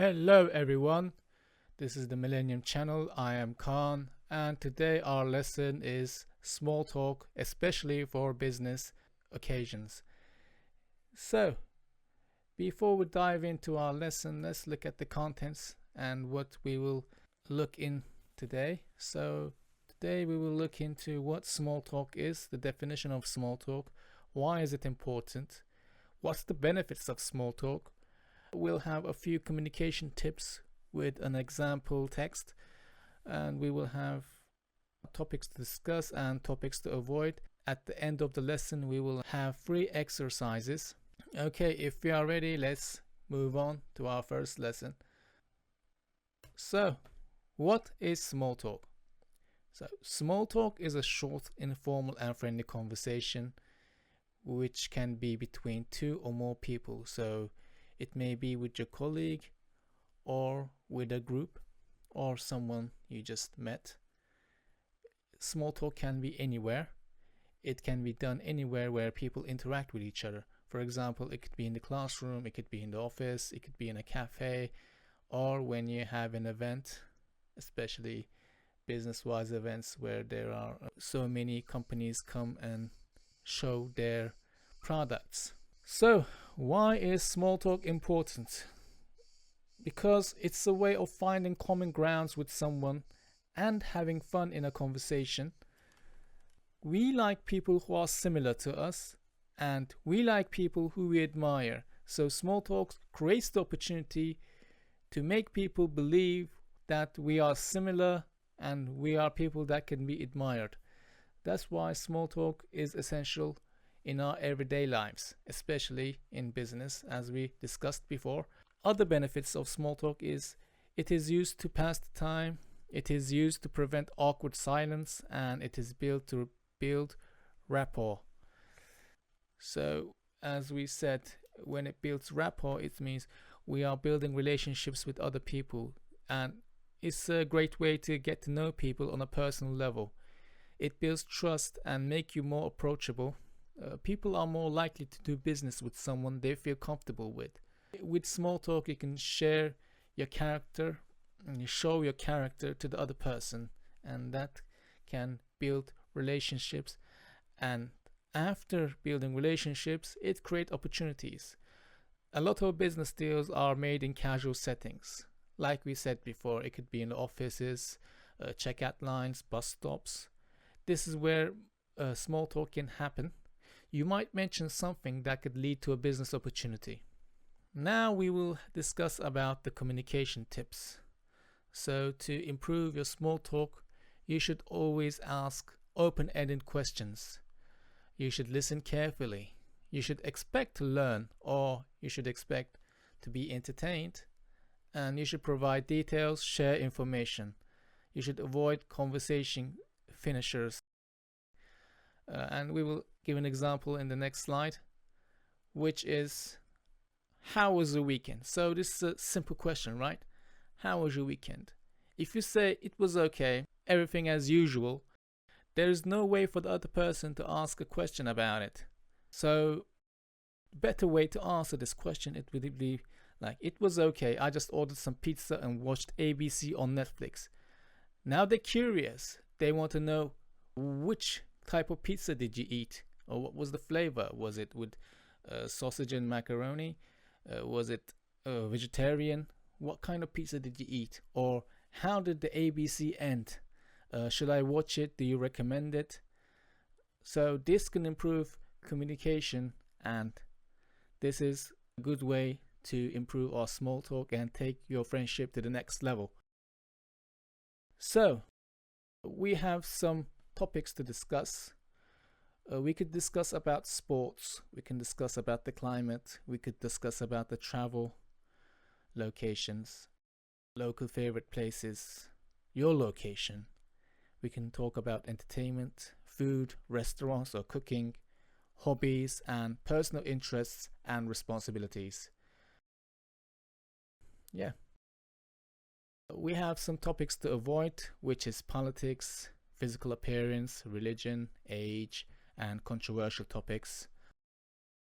Hello everyone, this is the Millennium Channel. I am Khan, and today our lesson is small talk, especially for business occasions. So, before we dive into our lesson, let's look at the contents and what we will look in today. So, today we will look into what small talk is, the definition of small talk, why is it important, what's the benefits of small talk. We'll have a few communication tips with an example text, and we will have topics to discuss and topics to avoid. At the end of the lesson, we will have 3 exercises. Okay, if we are ready, let's move on to our first lesson. So, what is small talk? So, small talk is a short, informal and friendly conversation which can be between 2 or more people. So, it may be with your colleague or with a group or someone you just met. Small talk can be anywhere. It can be done anywhere where people interact with each other. For example, it could be in the classroom, it could be in the office, it could be in a cafe, or when you have an event, especially business-wise events where there are so many companies come and show their products. So, why is small talk important? Because it's a way of finding common grounds with someone and having fun in a conversation. We like people who are similar to us, and we like people who we admire. So small talk creates the opportunity to make people believe that we are similar and we are people that can be admired. That's why small talk is essential in our everyday lives, especially in business, as we discussed before. Other benefits of small talk is it is used to pass the time, it is used to prevent awkward silence, and it is built to build rapport. So, as we said, when it builds rapport, it means we are building relationships with other people, and it's a great way to get to know people on a personal level. It builds trust and make you more approachable. People are more likely to do business with someone they feel comfortable with. With small talk, you can share your character and you show your character to the other person, and that can build relationships. And after building relationships, it creates opportunities. A lot of business deals are made in casual settings. Like we said before, it could be in offices, checkout lines, bus stops. This is where small talk can happen. You might mention something that could lead to a business opportunity. Now we will discuss about the communication tips. So to improve your small talk, you should always ask open-ended questions. You should listen carefully. You should expect to learn, or you should expect to be entertained. And you should provide details, share information. You should avoid conversation finishers. And we will give an example in the next slide, which is, how was the weekend? So this is a simple question, right? How was your weekend? If you say it was okay, everything as usual, there is no way for the other person to ask a question about it. So better way to answer this question, it would be like, it was okay, I just ordered some pizza and watched ABC on Netflix. Now they're curious. They want to know, which type of pizza did you eat, or what was the flavor? Was it with sausage and macaroni? Was it vegetarian? What kind of pizza did you eat? Or how did the ABC end? Should I watch it? Do you recommend it? So this can improve communication, and this is a good way to improve our small talk and take your friendship to the next level. So we have some topics to discuss. We could discuss about sports, we can discuss about the climate, we could discuss about the travel locations, local favorite places, your location. We can talk about entertainment, food, restaurants or cooking, hobbies and personal interests and responsibilities. Yeah. We have some topics to avoid, which is politics, physical appearance, religion, age, and controversial topics.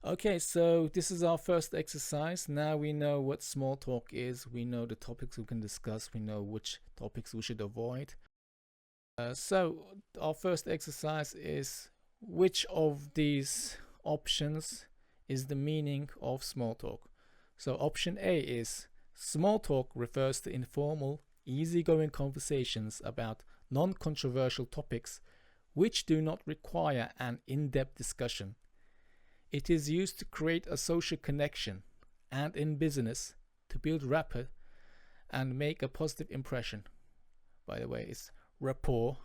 Okay, so this is our first exercise. Now we know what small talk is. We know the topics we can discuss. We know which topics we should avoid. So our first exercise is, which of these options is the meaning of small talk? So option A is, small talk refers to informal, easygoing conversations about non-controversial topics which do not require an in-depth discussion. It is used to create a social connection and in business to build rapport and make a positive impression. By the way, it's rapport,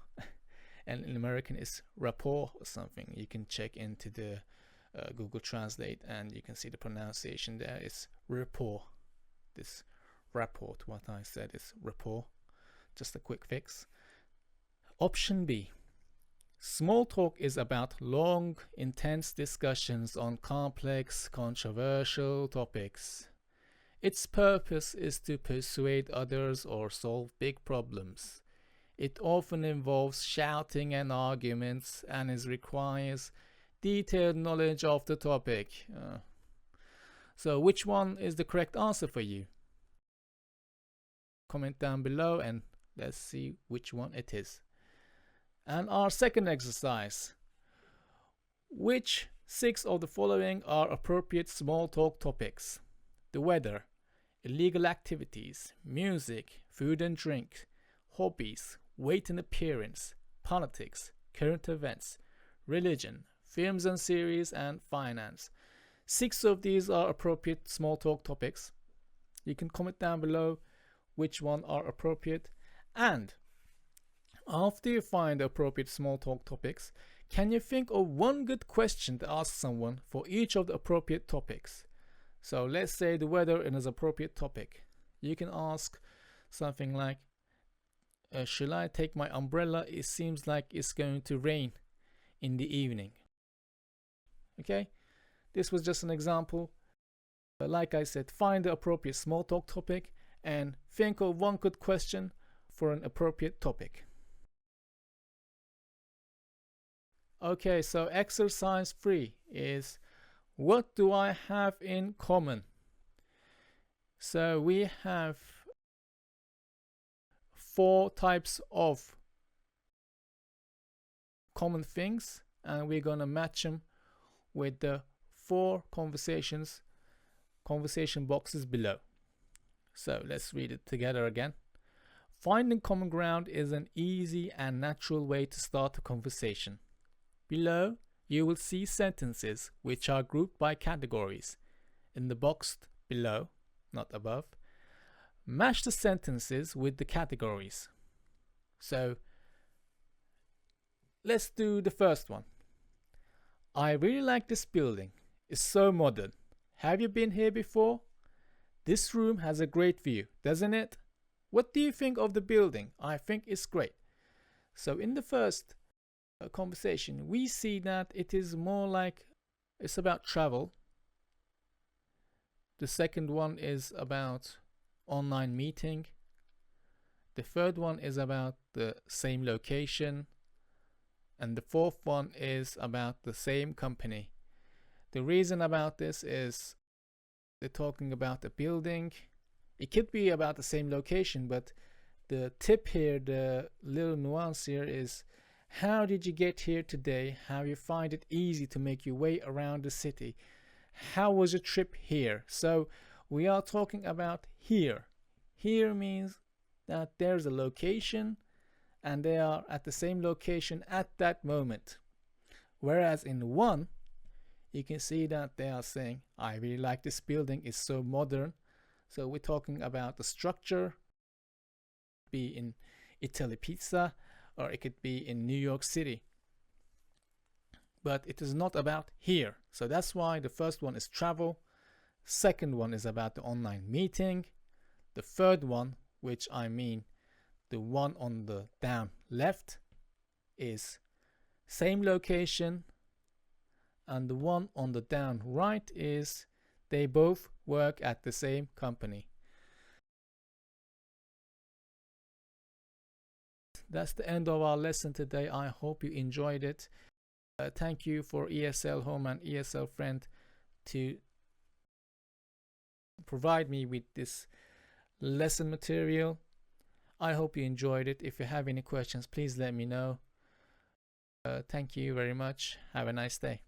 and in American it's rapport or something. You can check into the Google Translate and you can see the pronunciation there. It's rapport. This rapport, what I said is rapport. Just a quick fix. Option B. Small talk is about long, intense discussions on complex, controversial topics. Its purpose is to persuade others or solve big problems. It often involves shouting and arguments and requires detailed knowledge of the topic. So which one is the correct answer for you? Comment down below and let's see which one it is. And our second exercise. Which 6 of the following are appropriate small talk topics? The weather, illegal activities, music, food and drink, hobbies, weight and appearance, politics, current events, religion, films and series, and finance. 6 of these are appropriate small talk topics. You can comment down below which one are appropriate. And after you find the appropriate small talk topics, can you think of one good question to ask someone for each of the appropriate topics? So let's say the weather is an appropriate topic. You can ask something like, should I take my umbrella? It seems like it's going to rain in the evening. Okay, this was just an example. Like I said, find the appropriate small talk topic and think of one good question for an appropriate topic. Okay, so exercise 3 is, what do I have in common? So we have 4 types of common things and we're gonna match them with the 4 conversation boxes below. So let's read it together again. Finding common ground is an easy and natural way to start a conversation. Below, you will see sentences which are grouped by categories. In the box below, not above, match the sentences with the categories. So let's do the first one. I really like this building. It's so modern. Have you been here before? This room has a great view, doesn't it? What do you think of the building? I think it's great. So in the first conversation, we see that it is more like it's about travel. The second one is about online meeting. The third one is about the same location. And the fourth one is about the same company. The reason about this is they're talking about a building. It could be about the same location, but the tip here, the little nuance here is, how did you get here today? How you find it easy to make your way around the city? How was your trip here? So we are talking about here. Here means that there's a location and they are at the same location at that moment. Whereas in one, you can see that they are saying, I really like this building, it's so modern. So we're talking about the structure, be in Italy Pizza, or it could be in New York City. But it is not about here. So that's why the first one is travel. Second one is about the online meeting. The third one, which I mean the one on the down left, is same location. And the one on the down right is they both work at the same company. That's the end of our lesson today. I hope you enjoyed it. Thank you for ESLHome and ESLFriend to provide me with this lesson material. I hope you enjoyed it. If you have any questions, please let me know. Thank you very much. Have a nice day.